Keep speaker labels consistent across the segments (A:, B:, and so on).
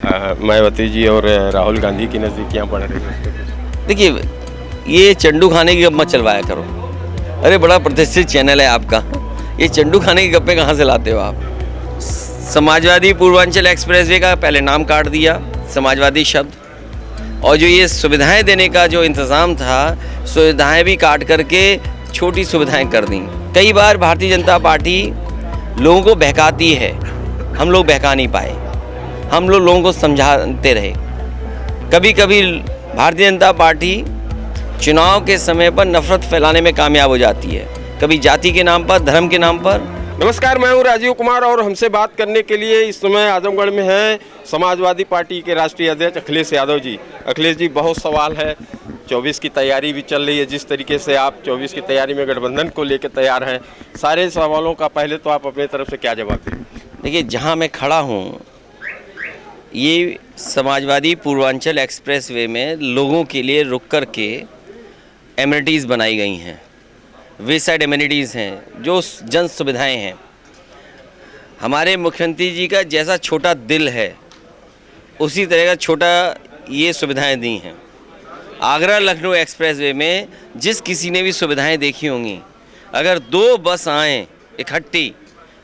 A: मायावती जी और राहुल गांधी की नज़दीकियाँ बढ़ रही हैं।
B: देखिए, ये चंडू खाने की गप मत चलवाया करो। अरे बड़ा प्रतिष्ठित चैनल है आपका, ये चंडू खाने की गप्पे कहाँ से लाते हो आप? समाजवादी पूर्वांचल एक्सप्रेसवे का पहले नाम काट दिया, समाजवादी शब्द, और जो ये सुविधाएं देने का जो इंतज़ाम था, सुविधाएं भी काट करके छोटी सुविधाएं कर दी। कई बार भारतीय जनता पार्टी लोगों को बहकाती है, हम लोग बहका नहीं पाए, हम लोगों को समझाते रहे। कभी कभी भारतीय जनता पार्टी चुनाव के समय पर नफरत फैलाने में कामयाब हो जाती है, कभी जाति के नाम पर, धर्म के नाम पर।
A: नमस्कार, मैं हूं राजीव कुमार और हमसे बात करने के लिए इस समय आजमगढ़ में हैं समाजवादी पार्टी के राष्ट्रीय अध्यक्ष अखिलेश यादव जी। अखिलेश जी, बहुत सवाल है, 24 की तैयारी भी चल रही है। जिस तरीके से आप 24 की तैयारी में गठबंधन को लेकर तैयार हैं, सारे सवालों का पहले तो आप अपने तरफ से क्या जवाब दें?
B: देखिए, जहाँ मैं खड़ा हूँ, ये समाजवादी पूर्वांचल एक्सप्रेसवे में लोगों के लिए रुक कर के एमिनिटीज़ बनाई गई हैं, वे साइड एमिनिटीज़ हैं, जो जन सुविधाएं हैं। हमारे मुख्यमंत्री जी का जैसा छोटा दिल है, उसी तरह का छोटा ये सुविधाएं दी हैं। आगरा लखनऊ एक्सप्रेसवे में जिस किसी ने भी सुविधाएं देखी होंगी, अगर 2 बस आएँ इकट्ठी,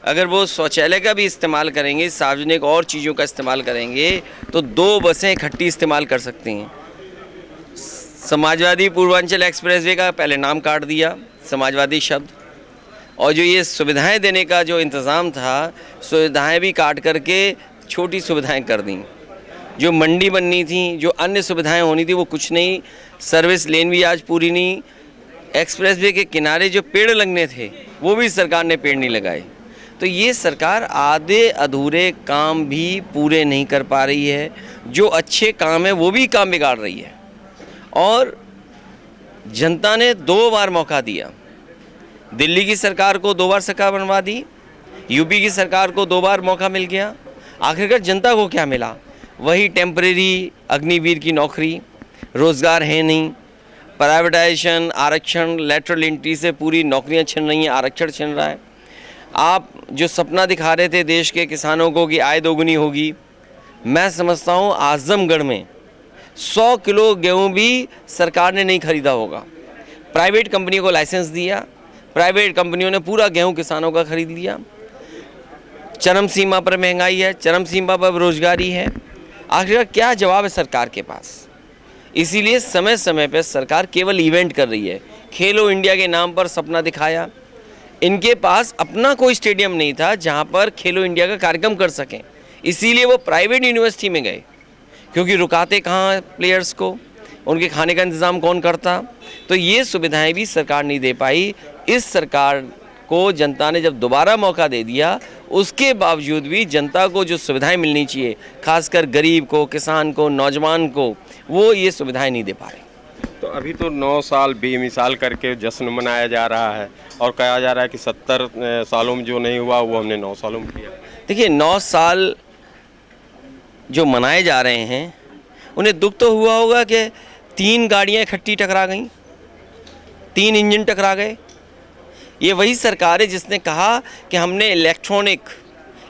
B: अगर वो शौचालय का भी इस्तेमाल करेंगे, सार्वजनिक और चीज़ों का इस्तेमाल करेंगे, तो 2 बसें इकट्ठी इस्तेमाल कर सकती हैं। समाजवादी पूर्वांचल एक्सप्रेसवे का पहले नाम काट दिया, समाजवादी शब्द, और जो ये सुविधाएं देने का जो इंतज़ाम था, सुविधाएं भी काट करके छोटी सुविधाएं कर दी। जो मंडी बननी थी, जो अन्य सुविधाएं होनी थी, वो कुछ नहीं। सर्विस लेन भी आज पूरी नहीं। एक्सप्रेसवे के किनारे जो पेड़ लगने थे, वो भी सरकार ने पेड़ नहीं लगाए। तो ये सरकार आधे अधूरे काम भी पूरे नहीं कर पा रही है, जो अच्छे काम है वो भी काम बिगाड़ रही है। और जनता ने 2 बार मौका दिया। दिल्ली की सरकार को 2 बार सरकार बनवा दी, यूपी की सरकार को 2 बार मौका मिल गया। आखिरकार जनता को क्या मिला? वही टेम्परेरी अग्निवीर की नौकरी, रोज़गार है नहीं, प्राइवेटाइजेशन, आरक्षण, लैटरल एंट्री से पूरी नौकरियां छिन रही हैं, आरक्षण छिन रहा है। आप जो सपना दिखा रहे थे देश के किसानों को कि आय दोगुनी होगी, मैं समझता हूँ आजमगढ़ में 100 किलो गेहूँ भी सरकार ने नहीं खरीदा होगा। प्राइवेट कंपनियों को लाइसेंस दिया, प्राइवेट कंपनियों ने पूरा गेहूँ किसानों का खरीद लिया। चरम सीमा पर महंगाई है, चरम सीमा पर बेरोजगारी है। आखिरकार क्या जवाब है सरकार के पास? इसीलिए समय समय पर सरकार केवल इवेंट कर रही है। खेलो इंडिया के नाम पर सपना दिखाया। इनके पास अपना कोई स्टेडियम नहीं था जहां पर खेलो इंडिया का कार्यक्रम कर सकें, इसीलिए वो प्राइवेट यूनिवर्सिटी में गए, क्योंकि रुकाते कहाँ प्लेयर्स को, उनके खाने का इंतज़ाम कौन करता? तो ये सुविधाएं भी सरकार नहीं दे पाई। इस सरकार को जनता ने जब दोबारा मौका दे दिया, उसके बावजूद भी जनता को जो सुविधाएं मिलनी चाहिए, खासकर गरीब को, किसान को, नौजवान को, वो ये सुविधाएं नहीं दे पा रहे।
A: तो अभी तो 9 साल बेमिसाल करके जश्न मनाया जा रहा है और कहा जा रहा है कि 70 सालों में जो नहीं हुआ वो हमने 9 सालों में किया।
B: देखिए, 9 साल जो मनाए जा रहे हैं, उन्हें दुख तो हुआ होगा कि 3 गाड़ियां इकट्ठी टकरा गईं, 3 इंजन टकरा गए। ये वही सरकार है जिसने कहा कि हमने इलेक्ट्रॉनिक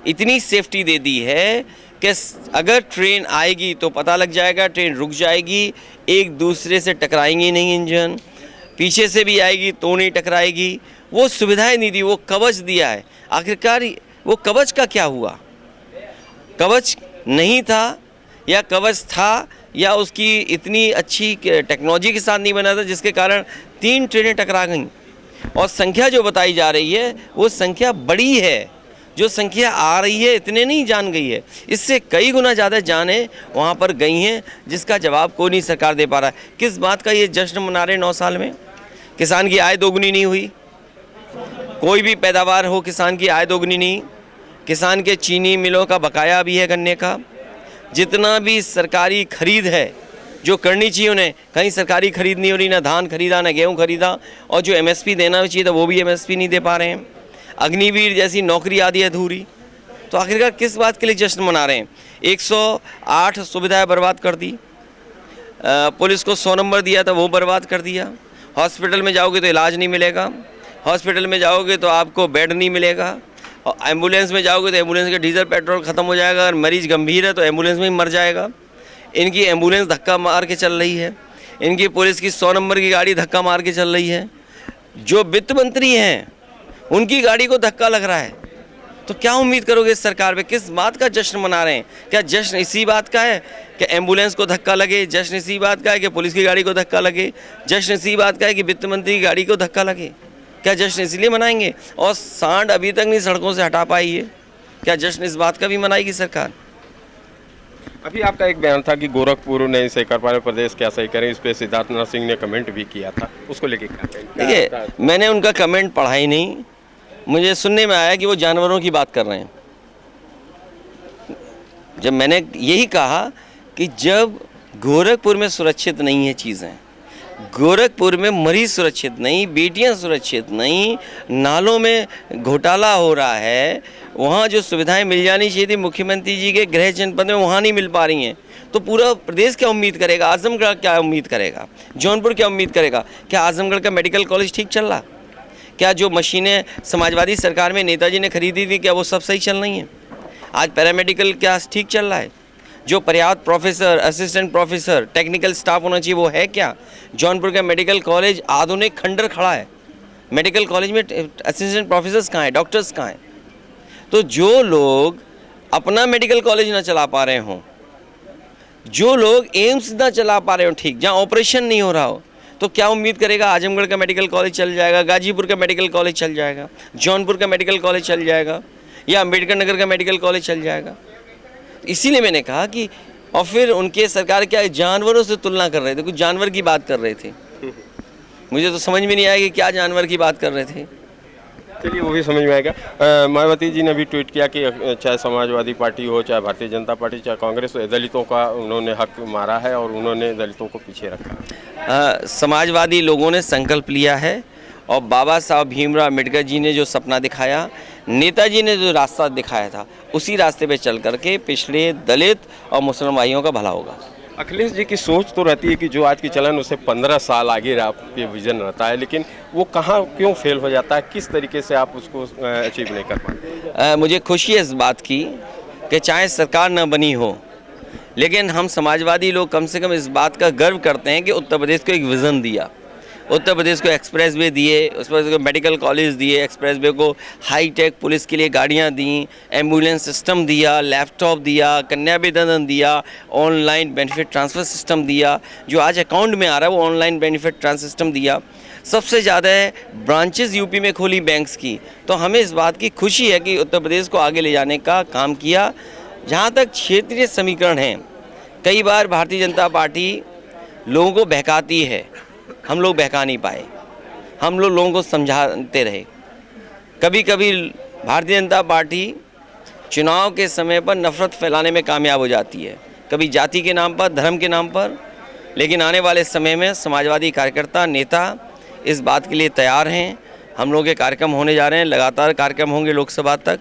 B: इतनी सेफ्टी दे दी है कि अगर ट्रेन आएगी तो पता लग जाएगा, ट्रेन रुक जाएगी, एक दूसरे से टकराएंगी नहीं इंजन, पीछे से भी आएगी तो नहीं टकराएगी। वो सुविधाएं नहीं दी, वो कवच दिया है। आखिरकार वो कवच का क्या हुआ? कवच नहीं था, या कवच था, या उसकी इतनी अच्छी टेक्नोलॉजी के साथ नहीं बना था, जिसके कारण 3 ट्रेनें टकरा गईं। और संख्या जो बताई जा रही है, वो संख्या बड़ी है। जो संख्या आ रही है, इतने नहीं जान गई है, इससे कई गुना ज़्यादा जानें वहाँ पर गई हैं, जिसका जवाब कोई नहीं सरकार दे पा रहा है। किस बात का ये जश्न मना रहे 9 साल में? किसान की आय दोगुनी नहीं हुई, कोई भी पैदावार हो, किसान की आय दोगुनी नहीं। किसान के चीनी मिलों का बकाया भी है, गन्ने का। जितना भी सरकारी खरीद है जो करनी चाहिए उन्हें, कहीं सरकारी खरीद नहीं हो रही, ना धान खरीदा, ना गेहूँ खरीदा, और जो MSP देना चाहिए था वो भी MSP नहीं दे पा रहे हैं। अग्निवीर जैसी नौकरी आदि अधूरी। तो आखिरकार किस बात के लिए जश्न मना रहे हैं? 108 सुविधाएं बर्बाद कर दी, पुलिस को 100 नंबर दिया था वो बर्बाद कर दिया। हॉस्पिटल में जाओगे तो इलाज नहीं मिलेगा, हॉस्पिटल में जाओगे तो आपको बेड नहीं मिलेगा, और एम्बुलेंस में जाओगे तो एम्बुलेंस का डीजल पेट्रोल ख़त्म हो जाएगा, अगर मरीज़ गंभीर है तो एम्बुलेंस में ही मर जाएगा। इनकी एम्बुलेंस धक्का मार के चल रही है, इनकी पुलिस की 100 नंबर की गाड़ी धक्का मार के चल रही है। जो वित्त मंत्री हैं उनकी गाड़ी को धक्का लग रहा है। तो क्या उम्मीद करोगे इस सरकार पे? किस बात का जश्न मना रहे हैं? क्या जश्न इसी बात का है कि एम्बुलेंस को धक्का लगे? जश्न इसी बात का है कि पुलिस की गाड़ी को धक्का लगे? जश्न इसी बात का है कि वित्त मंत्री की गाड़ी को धक्का लगे? क्या जश्न इसलिए मनाएंगे? और सांड अभी तक नहीं सड़कों से हटा पाई है, क्या जश्न इस बात का भी मनाएगी सरकार?
A: अभी आपका एक बयान था कि गोरखपुर नहीं सही कर पा रहे, प्रदेश क्या सही करें, इस पे सिद्धार्थनाथ सिंह ने कमेंट भी किया था, उसको लेके क्या कहेंगे?
B: देखिए, मैंने उनका कमेंट पढ़ा ही नहीं, मुझे सुनने में आया कि वो जानवरों की बात कर रहे हैं। जब मैंने यही कहा कि जब गोरखपुर में सुरक्षित नहीं है चीज़ें, गोरखपुर में मरीज सुरक्षित नहीं, बेटियां सुरक्षित नहीं, नालों में घोटाला हो रहा है, वहाँ जो सुविधाएं मिल जानी चाहिए थी मुख्यमंत्री जी के गृह जनपद में वहाँ नहीं मिल पा रही हैं, तो पूरा प्रदेश क्या उम्मीद करेगा? आजमगढ़ क्या उम्मीद करेगा? जौनपुर क्या उम्मीद करेगा? क्या आजमगढ़ का मेडिकल कॉलेज ठीक चल रहा? क्या जो मशीनें समाजवादी सरकार में नेताजी ने खरीदी थी क्या वो सब सही चल रही हैं? आज पैरामेडिकल क्या ठीक चल रहा है? जो पर्याप्त professor, assistant professor, technical staff होना चाहिए वो है क्या? जौनपुर का मेडिकल कॉलेज आधुनिक खंडर खड़ा है, मेडिकल कॉलेज में असिस्टेंट प्रोफेसर्स कहाँ हैं, डॉक्टर्स कहाँ हैं? तो जो लोग अपना मेडिकल कॉलेज ना चला पा रहे हों, जो लोग एम्स ना चला पा रहे हो ठीक, जहाँ ऑपरेशन नहीं हो रहा हो, तो क्या उम्मीद करेगा आजमगढ़ का मेडिकल कॉलेज चल जाएगा, गाजीपुर का मेडिकल कॉलेज चल जाएगा, जौनपुर का मेडिकल कॉलेज चल जाएगा, या अम्बेडकर नगर का मेडिकल कॉलेज चल जाएगा? इसीलिए मैंने कहा कि और फिर उनके सरकार क्या जानवरों से तुलना कर रहे थे, कुछ जानवर की बात कर रहे थे। मुझे तो समझ में नहीं आया कि क्या जानवर की बात कर रहे थे।
A: चलिए वो भी समझ में आएगा। मायावती जी ने भी ट्वीट किया कि चाहे समाजवादी पार्टी हो, चाहे भारतीय जनता पार्टी, चाहे कांग्रेस, दलितों का उन्होंने हक मारा है और उन्होंने दलितों को पीछे रखा।
B: समाजवादी लोगों ने संकल्प लिया है और बाबा साहब भीमराव अम्बेडकर जी ने जो सपना दिखाया, नेताजी ने जो रास्ता दिखाया था, उसी रास्ते पे चल करके पिछड़े, दलित और मुस्लिम भाइयों का भला होगा।
A: अखिलेश जी की सोच तो रहती है कि जो आज की चलन उससे 15 साल आगे आपके विजन रहता है, लेकिन वो कहाँ क्यों फेल हो जाता है? किस तरीके से आप उसको अचीव नहीं कर पाते?
B: मुझे खुशी है इस बात की कि चाहे सरकार न बनी हो, लेकिन हम समाजवादी लोग कम से कम इस बात का गर्व करते हैं कि उत्तर प्रदेश को एक विज़न दिया, उत्तर प्रदेश को एक्सप्रेस वे दिए, उस पर मेडिकल कॉलेज दिए, एक्सप्रेस वे को हाई टेक पुलिस के लिए गाड़ियां दी, एम्बुलेंस सिस्टम दिया, लैपटॉप दिया, कन्या विधन दिया, ऑनलाइन बेनिफिट ट्रांसफ़र सिस्टम दिया, जो आज अकाउंट में आ रहा है वो ऑनलाइन बेनिफिट ट्रांसफर सिस्टम दिया। सबसे ज़्यादा ब्रांचेस यूपी में खोली बैंक्स की। तो हमें इस बात की खुशी है कि उत्तर प्रदेश को आगे ले जाने का काम किया। जहाँ तक क्षेत्रीय समीकरण हैं, कई बार भारतीय जनता पार्टी लोगों को बहकाती है, हम लोग बहका नहीं पाए, हम लोगों को समझाते रहे। कभी कभी भारतीय जनता पार्टी चुनाव के समय पर नफरत फैलाने में कामयाब हो जाती है, कभी जाति के नाम पर, धर्म के नाम पर, लेकिन आने वाले समय में समाजवादी कार्यकर्ता, नेता इस बात के लिए तैयार हैं। हम लोगों के कार्यक्रम होने जा रहे हैं, लगातार कार्यक्रम होंगे लोकसभा तक,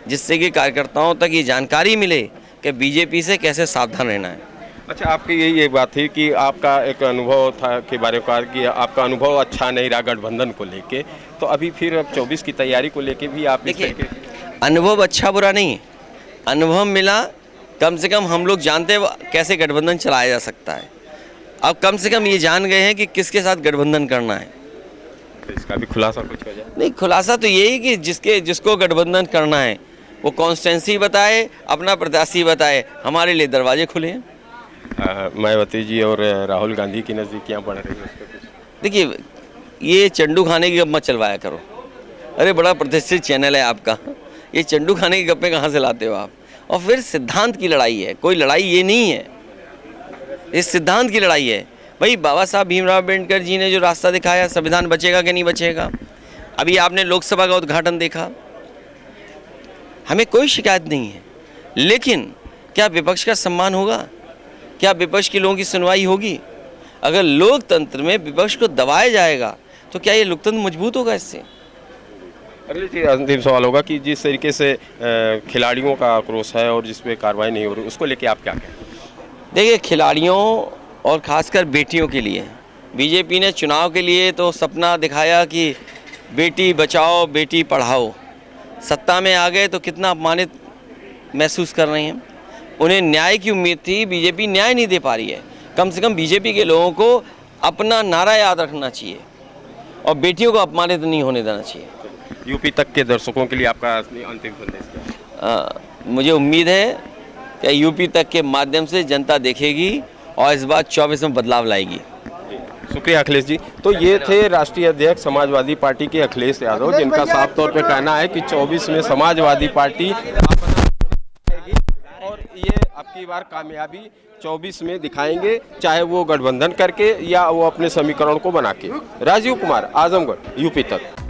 B: जिससे कि कार्यकर्ताओं तक ये जानकारी मिले कि बीजेपी से कैसे सावधान रहना है।
A: अच्छा, आपकी यही एक बात थी कि आपका एक अनुभव था के बारे में कहा कि आपका अनुभव अच्छा नहीं रहा गठबंधन को लेके, तो अभी फिर अब 24 की तैयारी को लेके भी आप
B: देखिए, अनुभव अच्छा बुरा नहीं है, अनुभव मिला, कम से कम हम लोग जानते हैं कैसे गठबंधन चलाया जा सकता है। अब कम से कम ये जान गए हैं कि किसके साथ गठबंधन करना है।
A: तो इसका भी खुलासा कुछ हो जाए?
B: नहीं, खुलासा तो यही कि जिसको गठबंधन करना है वो कॉन्स्टेंसी बताए, अपना प्रत्याशी बताए, हमारे लिए दरवाजे खुले हैं।
A: मायावती जी और राहुल गांधी की नज़दीकियाँ बढ़ रही हैं,
B: देखिए, ये चंडू खाने की गप मत चलवाया करो। अरे बड़ा प्रतिष्ठित चैनल है आपका, ये चंडू खाने की गप्पे कहाँ से लाते हो आप? और फिर सिद्धांत की लड़ाई है, कोई लड़ाई ये नहीं है, ये सिद्धांत की लड़ाई है। भाई बाबा साहब भीमराव अम्बेडकर जी ने जो रास्ता दिखाया, संविधान बचेगा कि नहीं बचेगा? अभी आपने लोकसभा का उद्घाटन देखा, हमें कोई शिकायत नहीं है, लेकिन क्या विपक्ष का सम्मान होगा? क्या विपक्ष के लोगों की सुनवाई होगी? अगर लोकतंत्र में विपक्ष को दबाया जाएगा तो क्या ये लोकतंत्र मजबूत होगा इससे?
A: अगले जी अंतिम सवाल होगा कि जिस तरीके से खिलाड़ियों का आक्रोश है और जिस पे कार्रवाई नहीं हो रही, उसको लेके आप क्या कहें?
B: देखिए, खिलाड़ियों और ख़ासकर बेटियों के लिए बीजेपी ने चुनाव के लिए तो सपना दिखाया कि बेटी बचाओ बेटी पढ़ाओ, सत्ता में आ गए तो कितना अपमानित महसूस कर रहे हैं। उन्हें न्याय की उम्मीद थी, बीजेपी न्याय नहीं दे पा रही है। कम से कम बीजेपी के लोगों को अपना नारा याद रखना चाहिए और बेटियों को अपमानित नहीं होने देना चाहिए।
A: यूपी तक के दर्शकों के लिए आपका अंतिम संदेश क्या है?
B: मुझे उम्मीद है कि यूपी तक के माध्यम से जनता देखेगी और इस बार 24 में बदलाव लाएगी।
A: शुक्रिया अखिलेश जी। तो ये थे राष्ट्रीय अध्यक्ष समाजवादी पार्टी के अखिलेश यादव, जिनका साफ तौर पे कहना है कि 24 में समाजवादी पार्टी और ये अब की बार कामयाबी 24 में दिखाएंगे, चाहे वो गठबंधन करके या वो अपने समीकरण को बना के। राजीव कुमार, आजमगढ़, यूपी तक।